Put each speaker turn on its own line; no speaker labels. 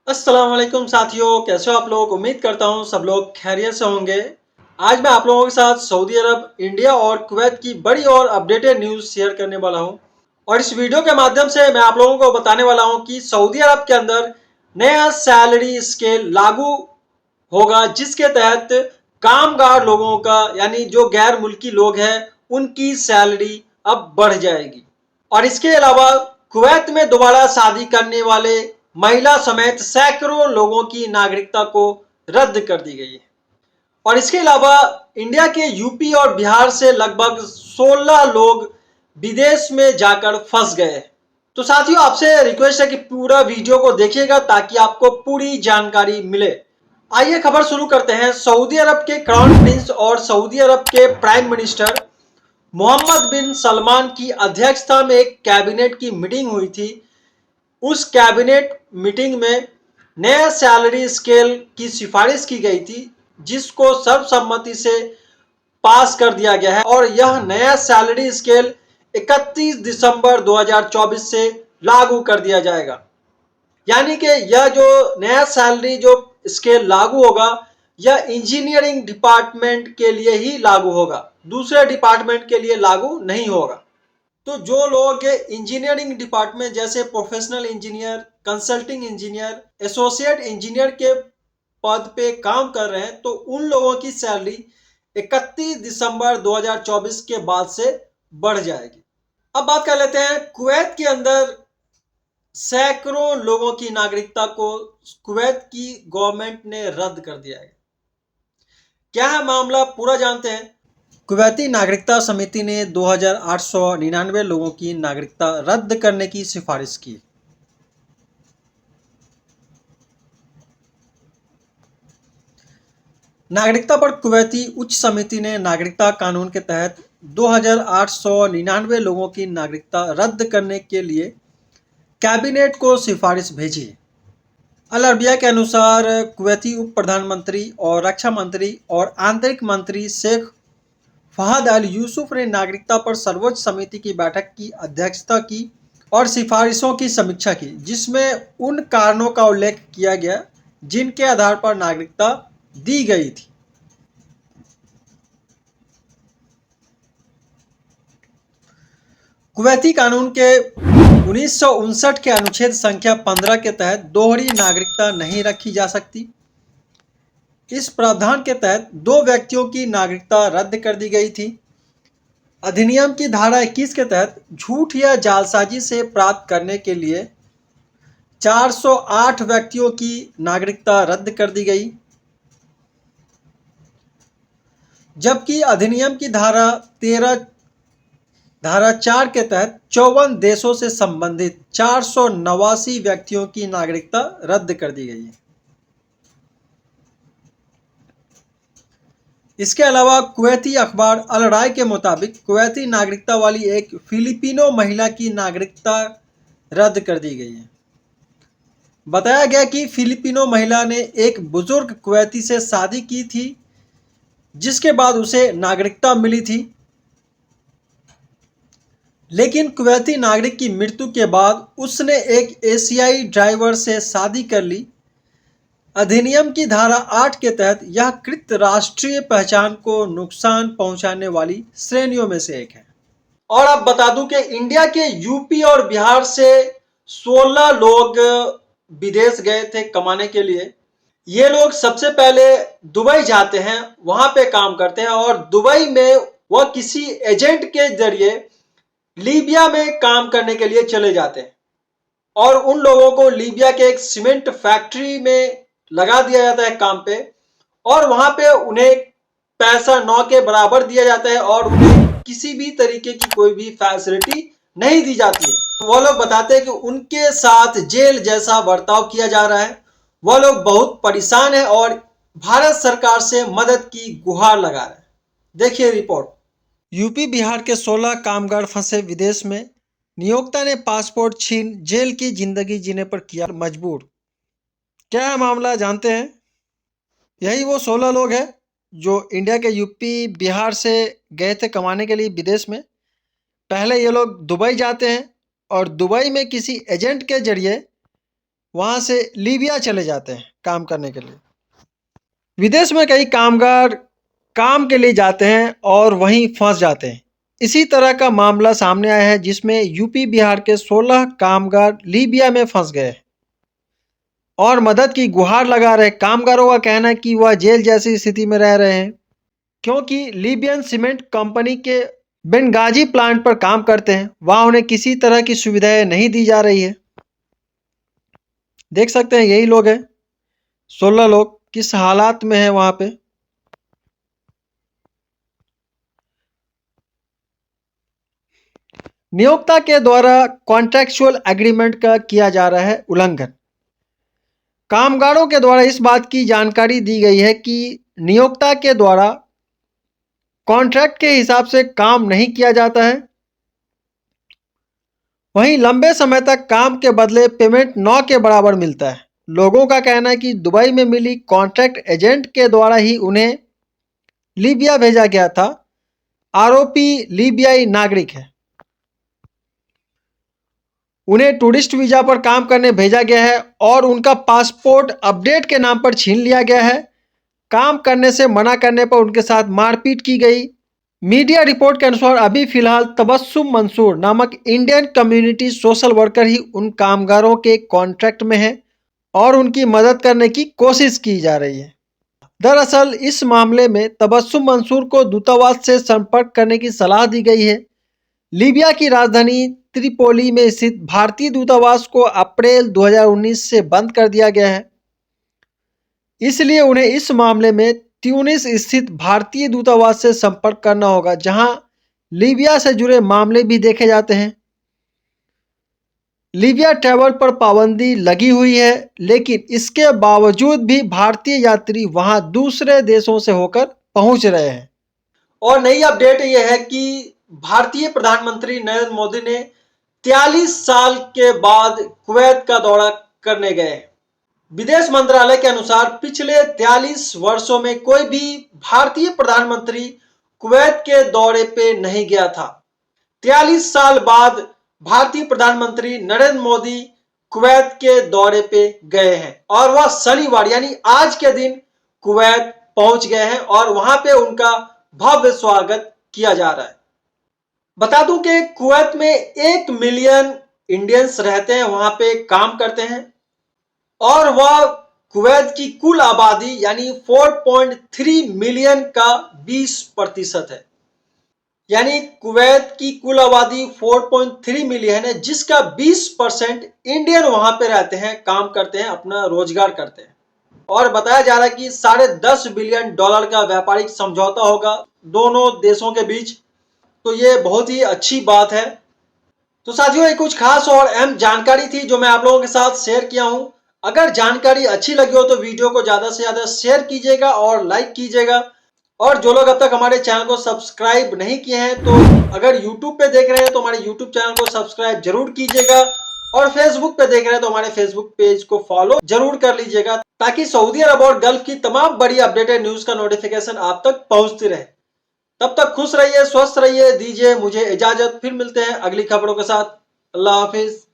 अस्सलाम वालेकुम साथियों, कैसे हो आप लोग। उम्मीद करता हूँ सब लोग खैरियत से होंगे। आज मैं आप लोगों के साथ सऊदी अरब, इंडिया और कुवैत की बड़ी और अपडेटेड न्यूज़ शेयर करने वाला हूँ। और इस वीडियो के माध्यम से मैं आप लोगों को बताने वाला हूँ कि सऊदी अरब के अंदर नया सैलरी स्केल लागू होगा, जिसके तहत कामगार लोगों का यानी जो गैर मुल्की लोग हैं उनकी सैलरी अब बढ़ जाएगी। और इसके अलावा कुवैत में दोबारा शादी करने वाले महिला समेत सैकड़ों लोगों की नागरिकता को रद्द कर दी गई है। और इसके अलावा इंडिया के यूपी और बिहार से लगभग 16 लोग विदेश में जाकर फंस गए। तो साथियों, आपसे रिक्वेस्ट है कि पूरा वीडियो को देखिएगा ताकि आपको पूरी जानकारी मिले। आइए खबर शुरू करते हैं। सऊदी अरब के क्राउन प्रिंस और सऊदी अरब के प्राइम मिनिस्टर मोहम्मद बिन सलमान की अध्यक्षता में एक कैबिनेट की मीटिंग हुई थी। उस कैबिनेट मीटिंग में नया सैलरी स्केल की सिफारिश की गई थी, जिसको सर्वसम्मति से पास कर दिया गया है। और यह नया सैलरी स्केल 31 दिसंबर 2024 से लागू कर दिया जाएगा। यानी कि यह जो नया सैलरी जो स्केल लागू होगा, यह इंजीनियरिंग डिपार्टमेंट के लिए ही लागू होगा, दूसरे डिपार्टमेंट के लिए लागू नहीं होगा। तो जो लोग इंजीनियरिंग डिपार्टमेंट जैसे professional engineer, consulting engineer, associate engineer के पद पे काम कर रहे हैं, तो उन लोगों की सैलरी 31 दिसंबर 2024 के बाद से बढ़ जाएगी। अब बात कर लेते हैं कुवैत के अंदर सैकड़ों लोगों की नागरिकता को कुवैत की गवर्नमेंट ने रद्द कर दिया है। क्या है मामला, पूरा जानते हैं। कुवैती नागरिकता समिति ने 2899 लोगों की नागरिकता रद्द करने की सिफारिश की। नागरिकता पर कुवैती उच्च समिति ने नागरिकता कानून के तहत 2899 लोगों की नागरिकता रद्द करने के लिए कैबिनेट को सिफारिश भेजी। अल अरबिया के अनुसार कुवैती उप प्रधानमंत्री और रक्षा मंत्री और आंतरिक मंत्री शेख फहद अल यूसुफ ने नागरिकता पर सर्वोच्च समिति की बैठक की अध्यक्षता की और सिफारिशों की समीक्षा की, जिसमें उन कारणों का उल्लेख किया गया जिनके आधार पर नागरिकता दी गई थी। कुवैती कानून के 1959 के अनुच्छेद संख्या 15 के तहत दोहरी नागरिकता नहीं रखी जा सकती। इस प्रावधान के तहत दो व्यक्तियों की नागरिकता रद्द कर दी गई थी। अधिनियम की धारा 21 के तहत झूठ या जालसाजी से प्राप्त करने के लिए 408 व्यक्तियों की नागरिकता रद्द कर दी गई, जबकि अधिनियम की धारा 4 के तहत 54 देशों से संबंधित 489 व्यक्तियों की नागरिकता रद्द कर दी गई है। इसके अलावा कुवैती अखबार अल राय के मुताबिक कुवैती नागरिकता वाली एक फिलिपिनो महिला की नागरिकता रद्द कर दी गई है। बताया गया कि फिलिपिनो महिला ने एक बुजुर्ग कुवैती से शादी की थी, जिसके बाद उसे नागरिकता मिली थी, लेकिन कुवैती नागरिक की मृत्यु के बाद उसने एक एशियाई ड्राइवर से शादी कर ली। अधिनियम की धारा 8 के तहत यह कृत्य राष्ट्रीय पहचान को नुकसान पहुंचाने वाली श्रेणियों में से एक है। और अब बता दूं कि इंडिया के यूपी और बिहार से 16 लोग विदेश गए थे कमाने के लिए। ये लोग सबसे पहले दुबई जाते हैं, वहां पे काम करते हैं और दुबई में वह किसी एजेंट के जरिए लीबिया में काम करने के लिए चले जाते हैं। और उन लोगों को लीबिया के एक सीमेंट फैक्ट्री में लगा दिया जाता है काम पे, और वहां पे उन्हें पैसा 9 के बराबर दिया जाता है और उन्हें किसी भी तरीके की कोई भी फैसिलिटी नहीं दी जाती है। वो लोग बताते हैं कि उनके साथ जेल जैसा बर्ताव किया जा रहा है। वह लोग बहुत परेशान है और भारत सरकार से मदद की गुहार लगा रहे हैं। देखिए रिपोर्ट। यूपी बिहार के 16 कामगार फंसे विदेश में, नियोक्ता ने पासपोर्ट छीन जेल की जिंदगी जीने पर किया मजबूर। क्या है मामला, जानते हैं। यही वो 16 लोग हैं जो इंडिया के यूपी बिहार से गए थे कमाने के लिए विदेश में। पहले ये लोग दुबई जाते हैं और दुबई में किसी एजेंट के जरिए वहाँ से लीबिया चले जाते हैं काम करने के लिए। विदेश में कई कामगार काम के लिए जाते हैं और वहीं फंस जाते हैं। इसी तरह का मामला सामने आया है जिसमें यूपी बिहार के 16 कामगार लीबिया में फंस गए और मदद की गुहार लगा रहे। कामगारों का कहना है कि वह जेल जैसी स्थिति में रह रहे हैं क्योंकि लीबियन सीमेंट कंपनी के बेनगाजी प्लांट पर काम करते हैं। वहां उन्हें किसी तरह की सुविधाएं नहीं दी जा रही है। देख सकते हैं यही लोग हैं, 16 लोग किस हालात में हैं वहां पे। नियोक्ता के द्वारा कॉन्ट्रैक्चुअल एग्रीमेंट का किया जा रहा है उल्लंघन। कामगारों के द्वारा इस बात की जानकारी दी गई है कि नियोक्ता के द्वारा कॉन्ट्रैक्ट के हिसाब से काम नहीं किया जाता है। वहीं लंबे समय तक काम के बदले पेमेंट 9 के बराबर मिलता है। लोगों का कहना है कि दुबई में मिली कॉन्ट्रैक्ट एजेंट के द्वारा ही उन्हें लीबिया भेजा गया था। आरोपी लीबियाई नागरिक है। उन्हें टूरिस्ट वीजा पर काम करने भेजा गया है और उनका पासपोर्ट अपडेट के नाम पर छीन लिया गया है। काम करने से मना करने पर उनके साथ मारपीट की गई। मीडिया रिपोर्ट के अनुसार अभी फिलहाल तबस्सुम मंसूर नामक इंडियन कम्युनिटी सोशल वर्कर ही उन कामगारों के कॉन्ट्रैक्ट में है और उनकी मदद करने की कोशिश की जा रही है। दरअसल इस मामले में तबस्सुम मंसूर को दूतावास से संपर्क करने की सलाह दी गई है। लीबिया की राजधानी त्रिपोली में स्थित भारतीय दूतावास को अप्रैल 2019 से बंद कर दिया गया है। इसलिए उन्हें इस मामले में ट्यूनिस स्थित भारतीय दूतावास से संपर्क करना होगा, जहां लीबिया से जुड़े मामले भी देखे जाते हैं। लीबिया ट्रैवल पर पाबंदी लगी हुई है, लेकिन इसके बावजूद भी भारतीय यात्री वहां दूसरे देशों से होकर पहुंच रहे हैं। और नई अपडेट यह है कि भारतीय प्रधानमंत्री नरेंद्र मोदी ने 43 साल के बाद कुवैत का दौरा करने गए। विदेश मंत्रालय के अनुसार पिछले 43 वर्षों में कोई भी भारतीय प्रधानमंत्री कुवैत के दौरे पे नहीं गया था। 43 साल बाद भारतीय प्रधानमंत्री नरेंद्र मोदी कुवैत के दौरे पे गए हैं और वह शनिवार यानी आज के दिन कुवैत पहुंच गए हैं और वहां पे उनका भव्य स्वागत किया जा रहा है। बता दूं कि कुवैत में 1 मिलियन इंडियंस रहते हैं, वहां पे काम करते हैं और वह कुवैत की कुल आबादी यानी 4.3 मिलियन का 20% है। यानी कुवैत की कुल आबादी 4.3 मिलियन है, जिसका 20% इंडियन वहां पे रहते हैं, काम करते हैं, अपना रोजगार करते हैं। और बताया जा रहा है कि $10.5 बिलियन का व्यापारिक समझौता होगा दोनों देशों के बीच। तो ये बहुत ही अच्छी बात है। तो साथियों, ये कुछ खास और अहम जानकारी थी जो मैं आप लोगों के साथ शेयर किया हूं। अगर जानकारी अच्छी लगी हो तो वीडियो को ज्यादा से ज्यादा शेयर कीजिएगा और लाइक कीजिएगा। और जो लोग अब तक हमारे चैनल को सब्सक्राइब नहीं किए हैं तो अगर YouTube पे देख रहे हैं तो हमारे YouTube चैनल को सब्सक्राइब जरूर कीजिएगा और Facebook पे देख रहे हैं तो हमारे Facebook पेज को फॉलो जरूर कर लीजिएगा, ताकि सऊदी अरब और गल्फ की तमाम बड़ी अपडेटेड न्यूज का नोटिफिकेशन आप तक पहुंचती रहे। तब तक खुश रहिए, स्वस्थ रहिए। दीजिए मुझे इजाजत, फिर मिलते हैं अगली खबरों के साथ। अल्लाह हाफिज।